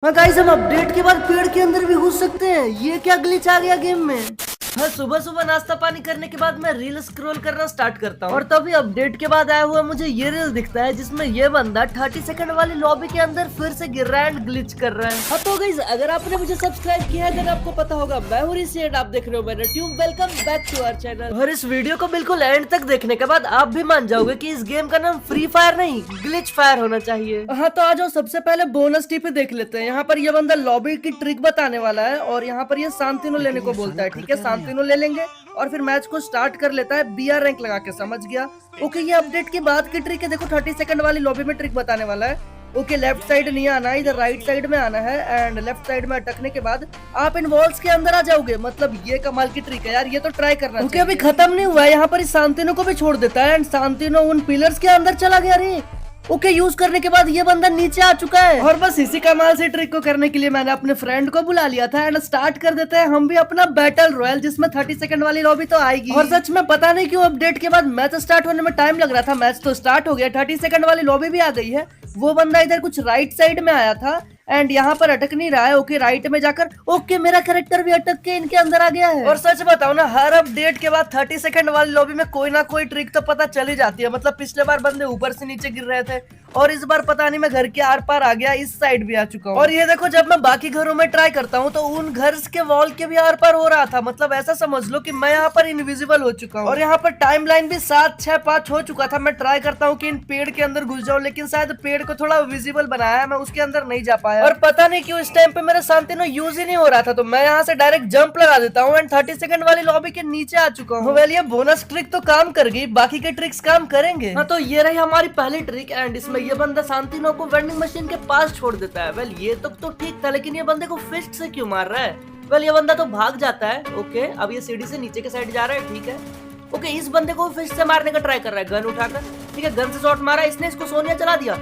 हाँ गाइस, हम अपडेट के बाद पेड़ के अंदर भी घुस सकते हैं। ये क्या ग्लिच आ गया गेम में। हाँ, सुबह सुबह नाश्ता पानी करने के बाद मैं रील स्क्रॉल करना स्टार्ट करता हूँ और तभी अपडेट के बाद आया हुआ मुझे ये रील दिखता है जिसमें ये बंदा 30 सेकंड वाली लॉबी के अंदर फिर से गिर रहा है एंड ग्लिच कर रहा है। हाँ तो गाइस, अगर आपने मुझे सब्सक्राइब किया है तो आपको पता होगा मैं हूँ ऋषि एंड आप देख रहे हो मेरा tube. Welcome back to our channel. और इस वीडियो को बिल्कुल एंड तक देखने के बाद आप भी मान जाओगे कि इस गेम का नाम फ्री फायर नहीं ग्लिच फायर होना चाहिए। हाँ तो आ जाओ, सबसे पहले बोनस टिप देख लेते हैं। यहाँ पर ये बंदा लॉबी की ट्रिक बताने वाला है और यहाँ पर ये शांतिनो लेने को बोलता है। ठीक है, शांतिनो ले लेंगे और फिर मैच को स्टार्ट कर लेता है BR रैंक लगा के। समझ गया। ओके, ये अपडेट के बाद की ट्रिक है। देखो 30 सेकंड वाली लॉबी में ट्रिक बताने वाला है। ओके, लेफ्ट साइड नहीं आना है, इधर राइट साइड में आना है एंड लेफ्ट साइड में अटकने के बाद आप इन वॉल्स के अंदर आ जाओगे। मतलब ये कमाल की ट्रिक है यार, ये तो ट्राई करना। ओके, अभी खत्म नहीं हुआ है। यहाँ पर इस शांतिनो को भी छोड़ देता है एंड शांतिनो उन पिलर्स के अंदर चला गया। रे ओके, यूज करने के बाद ये बंदा नीचे आ चुका है और बस इसी कमाल से ट्रिक को करने के लिए मैंने अपने फ्रेंड को बुला लिया था एंड स्टार्ट कर देते हैं हम भी अपना बैटल रॉयल, जिसमें 30 सेकंड वाली लॉबी तो आएगी। और सच में पता नहीं क्यों अपडेट के बाद मैच स्टार्ट होने में टाइम लग रहा था। मैच तो स्टार्ट हो गया, 30 सेकंड वाली लॉबी भी आ गई है। वो बंदा इधर कुछ राइट साइड में आया था एंड यहाँ पर अटक नहीं रहा है। ओके, राइट में जाकर ओके मेरा कैरेक्टर भी अटक के इनके अंदर आ गया है। और सच बताओ ना, हर अपडेट के बाद 30 सेकंड वाली लॉबी में कोई ना कोई ट्रिक तो पता चली जाती है। मतलब पिछले बार बंदे ऊपर से नीचे गिर रहे थे और इस बार पता नहीं मैं घर के आर पार आ गया, इस साइड भी आ चुका हूँ। और ये देखो, जब मैं बाकी घरों में ट्राई करता हूँ तो उन घर के वॉल के भी आर पार हो रहा था। मतलब ऐसा समझ लो कि मैं यहाँ पर इनविजिबल हो चुका हूँ। और यहाँ पर टाइम लाइन भी 7, 6, 5 हो चुका था। मैं ट्राई करता हूँ कि इन पेड़ के अंदर घुस जाऊँ, लेकिन शायद पेड़ को थोड़ा विजिबल बनाया है, मैं उसके अंदर नहीं जा पाया। और पता नहीं क्यों इस टाइम पे मेरा शांतिनो यूज ही नहीं हो रहा था। तो मैं यहाँ से डायरेक्ट जंप लगा देता हूँ एंड 30 सेकंड वाली लॉबी के नीचे आ चुका हूँ। वेल, ये बोनस ट्रिक तो काम कर गई, बाकी के ट्रिक्स काम करेंगे। हाँ तो ये रही हमारी पहली ट्रिक एंड इसमें ये बंदा शांतिनो को वेंडिंग मशीन के पास छोड़ देता है। वेल, ये तो ठीक था, लेकिन ये बंदे को फिस्ट से क्यों मार रहा है। वेल, ये बंदा तो भाग जाता है। ओके, अब ये सीढ़ी से नीचे के साइड जा रहा है। ठीक है, ओके, इस बंदे को फिस्ट से मारने का ट्राई कर रहा है गन उठाकर। ठीक है, गन से शॉट मारा इसने, इसको सोनिया चला दिया।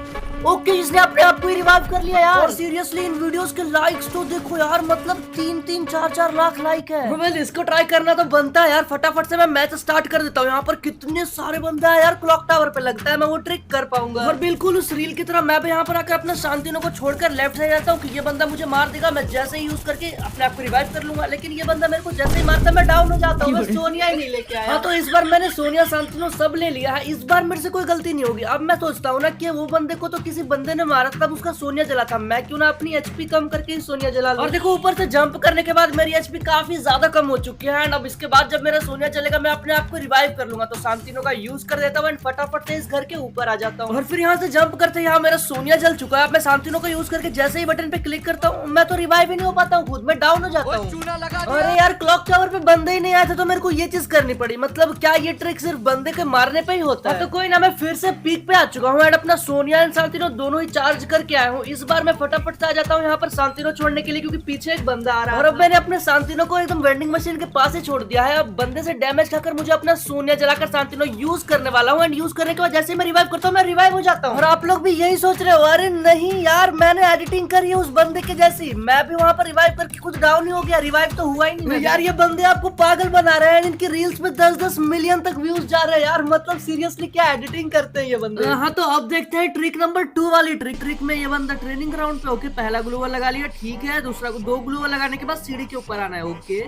ओके, इसने अपने आप को ही रिवाइव कर लिया यार। और सीरियसली इन वीडियोस के लाइक्स तो देखो यार, मतलब 3-3, 4-4 लाख लाइक है। वेल, इसको ट्राई करना तो बनता है यार। फटाफट से मैं मैच स्टार्ट कर देता हूँ। यहाँ पर कितने सारे बंदे हैं यार, क्लॉक टावर पे लगता है मैं वो ट्रिक कर पाऊंगा। और बिल्कुल उस रील की तरह मैं भी यहाँ पर आकर अपने शांतिनो को छोड़कर लेफ्ट साइड जाता हूँ कि ये बंदा मुझे मार देगा। मैं जैसे ही यूज करके अपने आप को रिवाइव कर लूंगा, लेकिन ये बंदा मेरे को जैसे ही मारता मैं डाउन हो जाता हूँ। सोनिया ही नहीं लेके आया। हाँ तो इस बार मैंने सोनिया शांतिनो सब ले लिया है। इस बार मेरे से कोई गलती नहीं होगी। अब मैं सोचता हूँ ना कि वो बंदे को तो किसी बंदे ने मारा तब उसका सोनिया जला था, मैं क्यों ना अपनी एचपी कम करके ही सोनिया जला लूं। और देखो, ऊपर से जंप करने के बाद मेरी एचपी काफी ज्यादा कम हो चुकी है एंड अब इसके बाद जब मेरा सोनिया चलेगा मैं अपने आप को रिवाइव कर लूंगा। तो शांतिनो का यूज कर देता हूँ एंड फटाफट से इस घर के ऊपर आ जाता हूँ। और फिर यहाँ से जंप करते यहाँ मेरा सोनिया जल चुका है। मैं शांतिनो का यूज करके जैसे ही बटन पे क्लिक करता हूँ मैं तो रिवाइव ही नहीं हो पाता हूँ, खुद में डाउन हो जाता हूँ। अरे यार, क्लॉक टावर पे बंदे ही नहीं आए थे तो मेरे को ये चीज करनी पड़ी। मतलब क्या ये ट्रिक सिर्फ बंदे के मारने पे ही होता है? तो कोई ना, मैं फिर से पीक पे आ चुका हूँ एंड अपना सोनिया एंड शांतिनो दोनों ही चार्ज करके आया हूँ। इस बार मैं फटाफट से आ जाता हूँ यहाँ पर शांतिनो छोड़ने के लिए, क्योंकि पीछे एक बंदा आ रहा है। और अब मैंने अपने शांतिनो को एकदम वेंडिंग मशीन के पास ही छोड़ दिया है। अब बंदे से डैमेज खाकर मुझे अपना सोनिया जलाकर शांतिनो यूज करने वाला हूँ एंड यूज करने के बाद जैसे मैं रिवाइव करता हूँ मैं रिवाइव हो जाता हूँ। और आप लोग भी यही सोच रहे हो, अरे नहीं यार, मैंने एडिटिंग करी है उस बंदे के जैसी, मैं भी वहाँ पर रिवाइव करके खुद डाउन ही हो गया, रिवाइव तो हुआ ही नहीं। यार ये बंदे आपको पागल बना रहे हैं, इनकी रील्स में 10-10 मिलियन तक व्यूज जा रहे हैं यार। मतलब सीरियसली क्या एडिटिंग करते हैं ये बंदे। हाँ तो अब देखते हैं ट्रिक नंबर 2 वाली ट्रिक में ये बंदा ट्रेनिंग ग्राउंड पे। ओके, पहला ग्लू वॉल लगा लिया। ठीक है, दूसरा 2 ग्लू वॉल लगाने के बाद सीढ़ी के ऊपर आना है। ओके,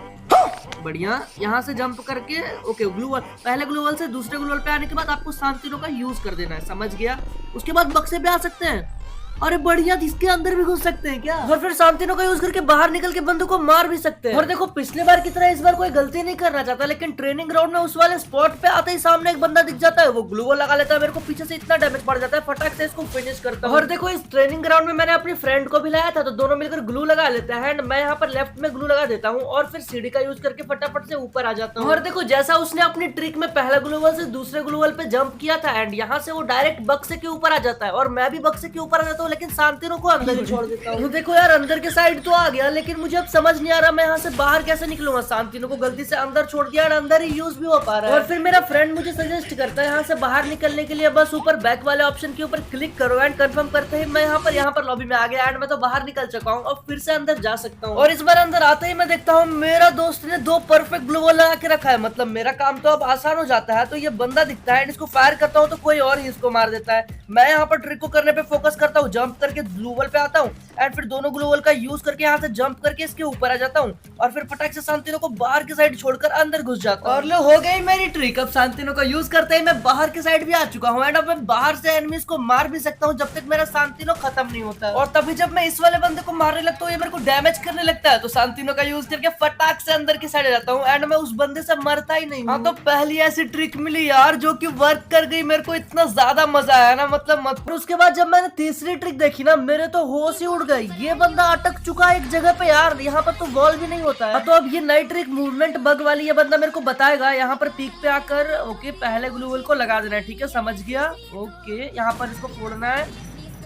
बढ़िया, यहाँ से जंप करके ओके ग्लू वॉल, पहले ग्लू वॉल से दूसरे ग्लू वॉल पे आने के बाद आपको शांतिनो का यूज कर देना है। समझ गया। उसके बाद बक्से पे आ सकते हैं। अरे बढ़िया, इसके अंदर भी घुस सकते हैं क्या? और फिर शांतिनो का यूज करके बाहर निकल के बंदों को मार भी सकते हैं। और देखो, पिछले बार की तरह इस बार कोई गलती नहीं करना चाहता, लेकिन ट्रेनिंग ग्राउंड में उस वाले स्पॉट पे आते ही सामने एक बंदा दिख जाता है, वो ग्लू वॉल लगा लेता है। मेरे को पीछे से इतना डैमेज पड़ जाता है, फटाक से इसको फिनिश करता हूं। और देखो, इस ट्रेनिंग ग्राउंड में मैंने अपनी फ्रेंड को भी लाया था, तो दोनों मिलकर ग्लू लगा लेते हैं एंड मैं यहाँ पर लेफ्ट में ग्लू लगा देता हूँ और फिर सीढ़ी का यूज करके फटाफट से ऊपर आ जाता हूँ। और देखो, जैसा उसने अपनी ट्रिक में पहला ग्लू वॉल से दूसरे ग्लू वॉल पे जंप किया था एंड यहाँ से वो डायरेक्ट बक्से के ऊपर आ जाता है और मैं भी बक्से के ऊपर आ जाता हूँ, लेकिन शांतिनो को अंदर ही छोड़ देता हूँ। देखो यार, अंदर के साइड तो आ गया, लेकिन मुझे अब समझ नहीं आ रहा मैं यहाँ से बाहर कैसे निकलूंगा। शांतिनो को गलती से अंदर छोड़ दिया और अंदर ही यूज भी हो पा रहा है। और फिर मेरा फ्रेंड मुझे सजेस्ट करता है यहाँ से बाहर निकलने के लिए बस ऊपर बैक वाले ऑप्शन के ऊपर क्लिक करो एंड कंफर्म करते ही मैं यहाँ पर लॉबी में आ गया एंड मैं तो बाहर निकल चुका हूँ और फिर से अंदर जा सकता हूँ। और इस बार अंदर आते ही मैं देखता हूँ मेरा दोस्त ने 2 परफेक्ट ग्लू वॉल लगा के रखा है। मतलब मेरा काम तो अब आसान हो जाता है। तो ये बंदा दिखता है, इसको फायर करता हूँ तो कोई और ही इसको मार देता है। मैं यहाँ पर ट्रिक को करने पे फोकस करता हूँ, जंप करके ग्लू वॉल पे आता हूँ एंड फिर दोनों ग्लू वॉल का यूज करके यहाँ से जंप करके इसके ऊपर आ जाता हूँ और फिर फटाक से सांतिनो को बाहर की साइड छोड़कर अंदर घुस जाता हूँ। और लो हो गई मेरी ट्रिक। अब सांतिनो का यूज करते ही मैं बाहर की साइड भी आ चुका हूँ एंड अब मैं बाहर से एनिमीज को मार भी सकता हूँ जब तक मेरा सांतिनो खत्म नहीं होता। और तभी जब मैं इस वाले बंदे को मारने लगता हूँ ये मेरे को डैमेज करने लगता है तो सांतिनो का यूज करके फटाक से अंदर की साइड आ जाता हूँ एंड मैं उस बंदे से मरता ही नहीं। हाँ तो पहली ऐसी ट्रिक मिली यार जो कि वर्क कर गई। मेरे को इतना ज्यादा मजा आया ना मतलब मत। उसके बाद जब मैंने तीसरी ट्रिक देखी ना मेरे तो होश ही उड़ गई। ये बंदा अटक चुका है एक जगह पे यार, यहाँ पर तो वॉल भी नहीं होता है। तो अब ये नई ट्रिक मूवमेंट बग वाली ये बंदा मेरे को बताएगा। यहाँ पर पीक पे आकर ओके पहले ग्लू वॉल को लगा देना है, ठीक है समझ गया। ओके यहाँ पर इसको फोड़ना है,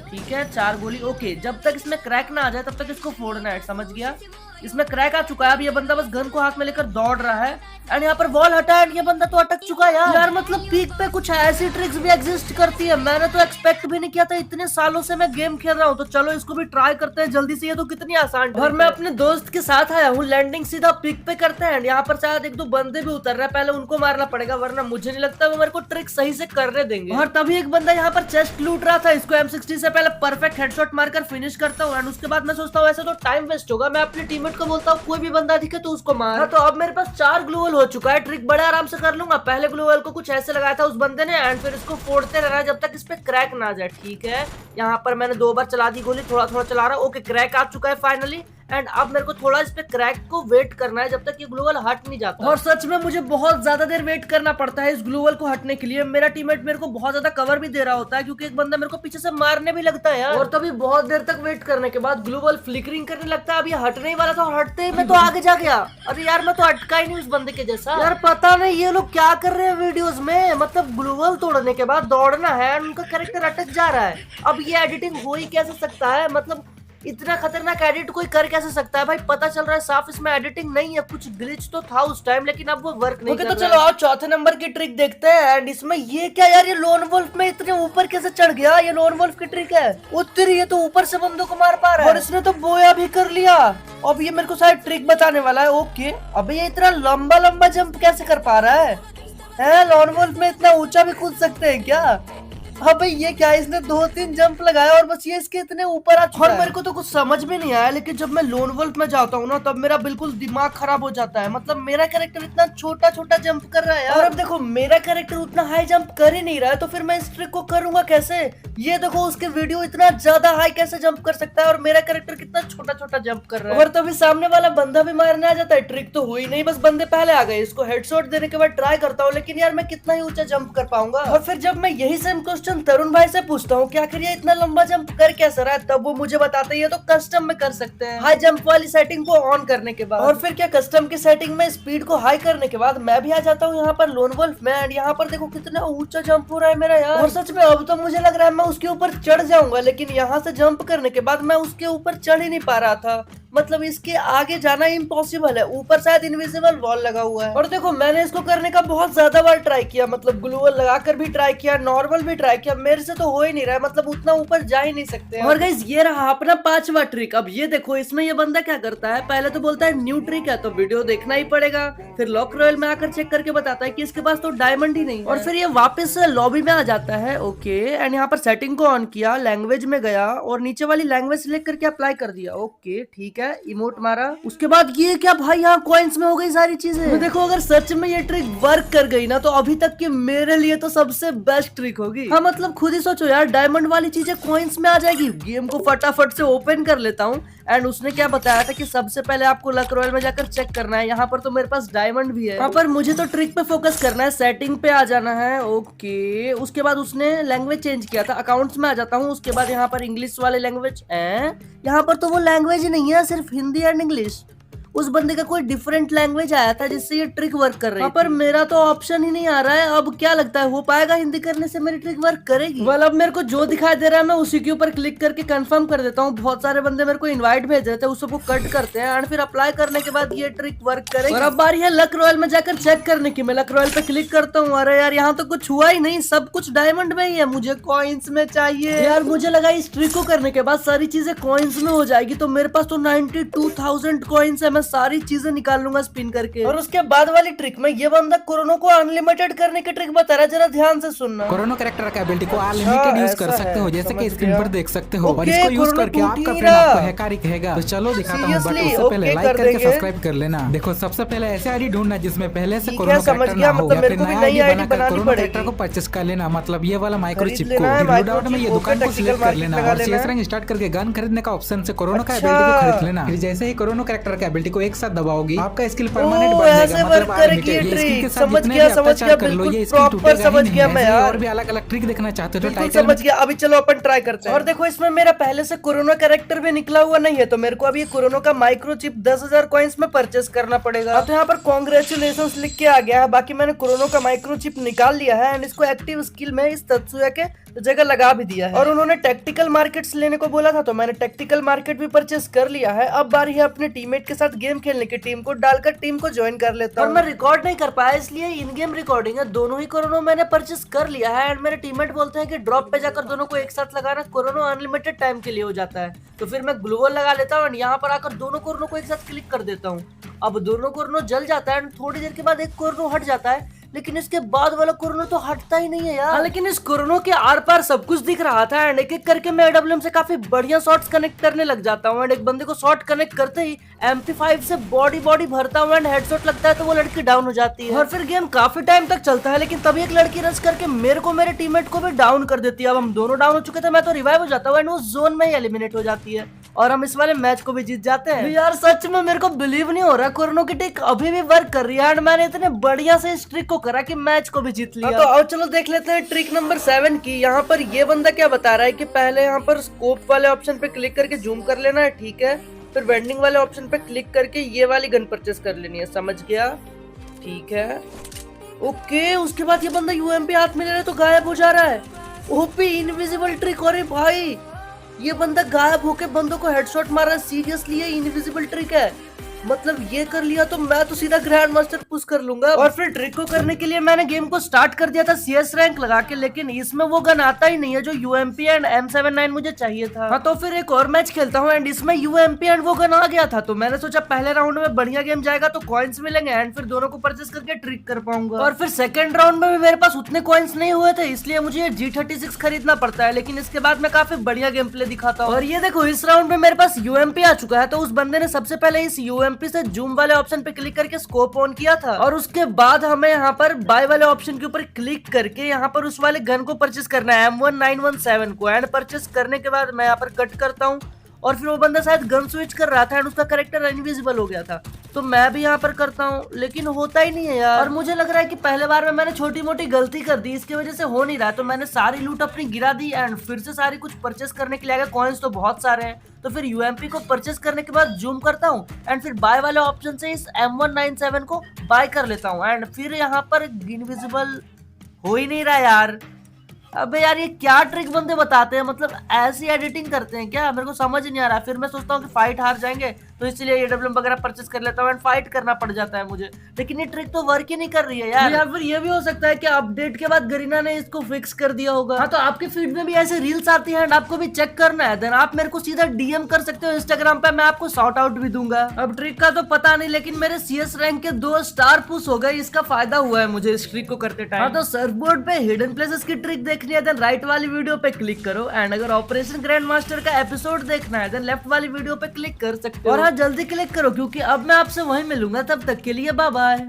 ठीक है 4 गोली। ओके जब तक इसमें क्रैक ना आ जाए तब तक इसको फोड़ना है, समझ गया। इसमें क्रैक आ चुका है। अब ये बंदा बस गन को हाथ में लेकर दौड़ रहा है एंड यहाँ पर वॉल हटा है। ये बंदा तो अटक चुका है यार मतलब पीक पे कुछ ऐसी ट्रिक्स भी एग्जिस्ट करती है। मैंने तो एक्सपेक्ट भी नहीं किया था। इतने सालों से मैं गेम खेल रहा हूँ तो चलो इसको भी ट्राई करते हैं जल्दी से। ये तो कितनी आसान। और मैं अपने दोस्त के साथ आया हूँ। लैंडिंग सीधा पीक पे करते हैं। यहाँ पर शायद 1-2 बंदे भी उतर रहे हैं, पहले उनको मारना पड़ेगा वरना मुझे नहीं लगता वो मेरे को ट्रिक सही से करने देंगे। और तभी एक बंदा यहाँ पर चेस्ट लूट रहा था। इसको M60 से पहले परफेक्ट हेडशॉट मारकर फिनिश करता हूँ एंड उसके बाद मैं सोचता हूँ ऐसे तो टाइम वेस्ट होगा। मैं अपने टीममेट को बोलता हूँ कोई भी बंदा दिखे तो उसको मार। तो अब मेरे पास 4 ग्लू वॉल हो चुका है। ट्रिक बड़े आराम से कर लूंगा। पहले ग्लू वॉल को कुछ ऐसे लगाया था उस बंदे ने एंड फिर इसको फोड़ते रहना जब तक इस पे क्रैक ना आ जाए, ठीक है। यहाँ पर मैंने 2 बार चला दी गोली, थोड़ा थोड़ा चला रहा हूँ। ओके क्रैक आ चुका है फाइनली एंड अब मेरे को थोड़ा इस पे क्रैक को वेट करना है जब तक ये ग्लू वॉल हट नहीं जाता। और सच में मुझे बहुत ज्यादा देर वेट करना पड़ता है इस ग्लू वॉल को हटने के लिए। मेरा टीममेट मेरे को बहुत ज्यादा कवर भी दे रहा होता है क्योंकि एक बंदा मेरे को पीछे से मारने भी लगता है यार। और तभी बहुत देर तक वेट करने के बाद ग्लू वॉल फ्लिकरिंग करने लगता है। अब ये हटने ही वाला था और हटते ही मैं तो आगे जा गया। अरे यार मैं तो अटका ही नहीं उस बंदे के जैसा। यार पता नहीं ये लोग क्या कर रहे हैं वीडियोस में। मतलब ग्लू वॉल तोड़ने के बाद दौड़ना है और उनका कैरेक्टर अटक जा रहा है। अब ये एडिटिंग हो ही कैसे सकता है। मतलब इतना खतरनाक एडिट कोई कर कैसे सकता है भाई। पता चल रहा है साफ इसमें एडिटिंग नहीं है, कुछ ग्लिच तो था उस टाइम लेकिन अब वो वर्क नहीं कर रहा है। तो चलो आओ चौथे नंबर की ट्रिक देखते हैं एंड इसमें ये क्या यार, ये लोन वोल्फ में इतने ऊपर कैसे चढ़ गया। ये लोन वोल्फ की ट्रिक है। उत्तर ये तो ऊपर से बंदों को मार पा रहा है और इसने तो बोया भी कर लिया। अब ये मेरे को शायद ट्रिक बताने वाला है। ओके अबे ये इतना लंबा लंबा जंप कैसे कर पा रहा है लोन वोल्फ में इतना ऊंचा भी कूद सकते हैं क्या। हाँ भाई ये क्या, इसने 2-3 जंप लगाया और बस ये इसके इतने ऊपर आ चुका है। और मेरे को तो कुछ समझ में नहीं आया लेकिन जब मैं लोन वोल्फ में जाता हूँ ना तब मेरा बिल्कुल दिमाग खराब हो जाता है। मतलब मेरा कैरेक्टर इतना छोटा छोटा जंप कर रहा है और अब देखो मेरा कैरेक्टर उतना हाई जंप कर ही नहीं रहा है तो फिर मैं इस ट्रिक को करूंगा कैसे। ये देखो उसके वीडियो इतना ज्यादा हाई कैसे जंप कर सकता है और मेरा कैरेक्टर कितना छोटा छोटा जंप कर रहा है। और तभी सामने वाला बंदा भी मारने आ जाता है। ट्रिक तो हुई नहीं, बस बंदे पहले आ गए। इसको हेडशॉट देने के बाद ट्राई करता हूँ लेकिन यार मैं कितना ही ऊंचा जंप कर पाऊंगा। और फिर जब मैं यही सेम क्वेश्चन तरुण भाई से पूछता हूँ कि आखिर ये इतना लंबा जंप कर कैसे रहा है, तब वो मुझे बताते हैं ये तो कस्टम में कर सकते हैं हाई जंप वाली सेटिंग को ऑन करने के बाद। और फिर क्या कस्टम की सेटिंग में स्पीड को हाई करने के बाद मैं भी आ जाता हूँ यहाँ पर लोन वोल्फ में एंड यहाँ पर देखो कितना ऊंचा जंप हो रहा है मेरा यार। और सच में अब तो मुझे लग रहा है मैं उसके ऊपर चढ़ जाऊंगा लेकिन यहाँ से जंप करने के बाद मैं उसके ऊपर चढ़ ही नहीं पा रहा था। मतलब इसके आगे जाना इम्पॉसिबल है। ऊपर शायद इनविजिबल वॉल लगा हुआ है। और देखो मैंने इसको करने का बहुत ज्यादा बार ट्राई किया। मतलब ग्लू वॉल लगाकर भी ट्राई किया, नॉर्मल भी ट्राई किया, मेरे से तो हो ही नहीं रहा है। मतलब उतना ऊपर जा ही नहीं सकते। और गाइस ये रहा अपना 5वां ट्रिक। अब ये देखो इसमें ये बंदा क्या करता है, पहले तो बोलता है न्यू ट्रिक है तो वीडियो देखना ही पड़ेगा। फिर लॉक रॉयल में आकर चेक करके बताता है कि इसके पास तो डायमंड ही नहीं है। और फिर ये वापस लॉबी में आ जाता है। ओके एंड यहाँ पर सेटिंग को ऑन किया, लैंग्वेज में गया और नीचे वाली लैंग्वेज सिलेक्ट करके अप्लाई कर दिया। ओके ठीक है, इमोट मारा। उसके बाद ये क्या भाई, यहाँ कॉइन्स में हो गई सारी चीजें। तो देखो अगर सच में ये ट्रिक वर्क कर गई ना तो अभी तक की मेरे लिए तो सबसे बेस्ट ट्रिक होगी। हाँ मतलब खुद ही सोचो यार, डायमंड वाली चीजें कॉइन्स में आ जाएगी। गेम को फटाफट से ओपन कर लेता हूँ एंड उसने क्या बताया था कि सबसे पहले आपको लक रॉयल में जाकर चेक करना है। यहाँ पर तो मेरे पास डायमंड भी है। यहाँ पर मुझे तो ट्रिक पे फोकस करना है, सेटिंग पे आ जाना है। ओके उसके बाद उसने लैंग्वेज चेंज किया था, अकाउंट्स में आ जाता हूँ। उसके बाद यहाँ पर इंग्लिश वाले लैंग्वेज यहाँ पर तो वो लैंग्वेज ही नहीं है, सिर्फ हिंदी एंड इंग्लिश। उस बंदे का कोई डिफरेंट लैंग्वेज आया था जिससे ये ट्रिक वर्क कर रही है। पर मेरा तो ऑप्शन ही नहीं आ रहा है। अब क्या लगता है हो पाएगा हिंदी करने से मेरी ट्रिक वर्क करेगी? वेल अब मेरे को जो दिखाई दे रहा है मैं उसी के ऊपर क्लिक करके कंफर्म कर देता हूँ। बहुत सारे बंदे मेरे को इनवाइट भेज देते हैं, उसको कट करते हैं एंड फिर अप्लाई करने के बाद ये ट्रिक वर्क करेगी। और अब बारी है लक रॉयल में जाकर चेक करने की। मैं लक रॉयल पे क्लिक करता हूँ। अरे यार यहाँ तो कुछ हुआ ही नहीं, सब कुछ डायमंड में ही है। मुझे कॉइन्स में चाहिए यार। मुझे लगा इस ट्रिक को करने के बाद सारी चीजें कॉइन्स में हो जाएगी तो मेरे पास तो 92,000 कॉइन्स है। मैं सारी चीजें निकाल लूंगा स्पिन करके। और उसके बाद वाली ट्रिक में ये बंदा कोरोना को अनलिमिटेड करने की ट्रिक बता रहा है, जरा ध्यान से सुनना। कोरोना कैरेक्टर का एबिलिटी को अनलिमिटेड यूज कर सकते हो, जैसे कि स्क्रीन पर देख सकते हो। और इसको यूज करके आपका फ्रेंड आपको हैकर ही कहेगा। तो चलो दिखाता हूँ, बट उससे पहले लाइक करके सब्सक्राइब कर लेना। देखो सबसे पहले ऐसे आईडी ढूंढना जिसमें पहले से कोरोना कैरेक्टर ना हो, या फिर नया आईडी बनाकर कोरोना कैरेक्टर को परचेस कर लेना, मतलब ये वाला माइक्रोचिप को। लूटआउट में ये दुकान को सिलेक्ट कर लेना और CS रैंक स्टार्ट करके गन खरीदने का ऑप्शन से कोरोना का एबिलिटी को खरीद लेना। फिर जैसे ही कोरोना कैरेक्टर का एबिलिटी को एक साथ दबाओगी, आपका स्किल परमानेंट बन जाएगा, मतलब अनलिमिटेड। ये स्किल के साथ जितने भी अत्याचार कर लो, ये स्किल टूटेगा ही नहीं। और भी अलग अलग ट्रिक देखना चाहते हो तो टाइटल समझ गया। अभी चलो अपन ट्राई करते हैं। और देखो इसमें मेरा पहले से कोरोना कैरेक्टर भी निकला हुआ नहीं है, तो मेरे को अभी ये कोरोना का माइक्रोचिप 10,000 कॉइन्स में परचेस करना पड़ेगा। तो यहाँ पर कांग्रेचुलेशंस लिख के आ गया है। बाकी मैंने कोरोना का माइक्रोचिप निकाल लिया है एंड इसको एक्टिव स्किल में इस तत्सुया के जगह लगा भी दिया है। और उन्होंने टैक्टिकल मार्केट्स लेने को बोला था, तो मैंने टैक्टिकल मार्केट भी परचेस कर लिया है। अब बारी है अपने टीममेट के साथ गेम खेलने की। टीम को डालकर टीम को ज्वाइन कर लेता हूं। और मैं रिकॉर्ड नहीं कर पाया, इसलिए इन गेम रिकॉर्डिंग है। दोनों ही कोरोना मैंने परचेस कर लिया है एंड मेरे टीममेट बोलते हैं कि ड्रॉप पे जाकर दोनों को एक साथ लगाना, कोरोना अनलिमिटेड टाइम के लिए हो जाता है। तो फिर मैं ग्लूवल लगा लेता हूँ, यहाँ पर आकर दोनों कोरोना को एक साथ क्लिक कर देता हूँ। अब दोनों कोरोना जल जाता है, थोड़ी देर के बाद एक कोरोना हट जाता है, लेकिन इसके बाद वाला कोरोना तो हटता ही नहीं है यार। लेकिन इस कोरोना के आर पार सब कुछ दिख रहा था एंड एक एक करके मैं AWM से काफी बढ़िया शॉट्स कनेक्ट करने लग जाता हूँ। एंड एक बंदे को शॉट कनेक्ट करते ही MP5 से बॉडी भरता हूँ एंड हेडशॉट लगता है तो वो लड़की डाउन हो जाती है। और फिर गेम काफी टाइम तक चलता है, लेकिन तभी एक लड़की रश करके मेरे टीममेट को भी डाउन कर देती है। अब हम दोनों डाउन हो चुके थे, मैं तो रिवाइव हो जाता हूँ एंड वो जोन में ही एलिमिनेट हो जाती है और हम इस वाले मैच को भी जीत जाते हैं। यार सच में मेरे को बिलीव नहीं हो रहा, कोरोना की ट्रिक अभी भी वर्क कर रही है एंड मैंने इतने बढ़िया से इस ट्रिक को करा कि मैच को भी जीत लिया। तो आओ चलो देख लेते हैं ट्रिक नंबर 7 की। यहाँ पर ये बंदा क्या बता रहा है कि पहले यहाँ पर स्कोप वाले ऑप्शन पे क्लिक करके जूम कर लेना है, ठीक है। फिर वेंडिंग वाले ऑप्शन पे क्लिक करके ये वाली गन परचेस कर लेनी है, समझ गया, ठीक है। ओके, उसके बाद ये बंदा UMP हाथ में ले रहा है तो गायब हो जा रहा है। OP invisible trick. अरे भाई ये बंदा गायब होके बंदों को हेडशॉट मार रहा है, सीरियसली ये इनविजिबल ट्रिक है। मतलब ये कर लिया तो मैं तो सीधा ग्रैंड मास्टर पुश कर लूंगा। और फिर ट्रिक को करने के लिए मैंने गेम को स्टार्ट कर दिया था CS रैंक लगा के, लेकिन इसमें वो गन आता ही नहीं है जो UMP एंड M79 मुझे चाहिए था। हाँ तो फिर एक और मैच खेलता हूँ एंड इसमें UMP एंड वो गन आ गया था, तो मैंने सोचा पहले राउंड में बढ़िया गेम जाएगा तो कॉइन्स मिलेंगे एंड फिर दोनों को परचेस करके ट्रिक कर पाऊंगा। और फिर सेकंड राउंड में भी मेरे पास उतने कॉइन्स नहीं हुए थे, इसलिए मुझे ये G36 खरीदना पड़ता है। लेकिन इसके बाद मैं काफी बढ़िया गेम प्ले दिखाता हूँ। और ये देखो इस राउंड में मेरे पास UMP आ चुका है, तो उस बंदे ने सबसे पहले इस UMP से जूम वाले ऑप्शन पे क्लिक करके स्कोप ऑन किया था और उसके बाद हमें यहाँ पर बाय वाले ऑप्शन के ऊपर क्लिक करके यहाँ पर उस वाले गन को परचेस करना है, M1917 को। एंड परचेस करने के बाद मैं यहाँ पर कट करता हूँ और फिर वो बंदा शायद गन स्विच कर रहा था एंड उसका कैरेक्टर इनविजिबल हो गया था, तो मैं भी यहाँ पर करता हूँ, लेकिन होता ही नहीं है यार। और मुझे लग रहा है कि पहले बार में मैंने छोटी मोटी गलती कर दी, इसकी वजह से हो नहीं रहा। तो मैंने सारी लूट अपनी गिरा दी एंड फिर से सारी कुछ परचेस करने के लिए आ गया। कॉइन्स तो बहुत सारे हैं, तो फिर UMP को परचेस करने के बाद जूम करता हूँ एंड फिर बाय वाले ऑप्शन से इस M197 को बाय कर लेता हूँ एंड फिर यहाँ पर इनविजिबल हो ही नहीं रहा यार। अबे यार ये क्या ट्रिक बंदे बताते हैं, मतलब ऐसी एडिटिंग करते हैं क्या, मेरे को समझ नहीं आ रहा। फिर मैं सोचता हूँ कि फाइट हार जाएंगे तो इसलिए AWM वगैरह परचेस कर लेता हूँ एंड फाइट करना पड़ जाता है मुझे, लेकिन ये ट्रिक तो वर्क ही नहीं कर रही है यार। या फिर ये भी हो सकता है कि अपडेट के बाद गरीना ने इसको फिक्स कर दिया होगा। हाँ तो आपके फीड में भी ऐसे रील्स आती है एंड आपको भी चेक करना है, देन आप मेरे को सीधा DM कर सकते हो इंस्टाग्राम पे, मैं आपको शॉर्ट आउट भी दूंगा। अब ट्रिक का तो पता नहीं, लेकिन मेरे CS रैंक के 2 स्टार पुश हो गए, इसका फायदा हुआ है मुझे इस ट्रिक को करते टाइम। हाँ तो सर्फबोर्ड पे हिडन प्लेसेस की ट्रिक देखनी है देन राइट वाली वीडियो पे क्लिक करो एंड अगर ऑपरेशन ग्रैंड मास्टर का एपिसोड देखना है देन लेफ्ट वाली वीडियो पे क्लिक कर सकते हो। और हाँ जल्दी क्लिक करो क्योंकि अब मैं आपसे वहीं मिलूंगा, तब तक के लिए बाय बाय।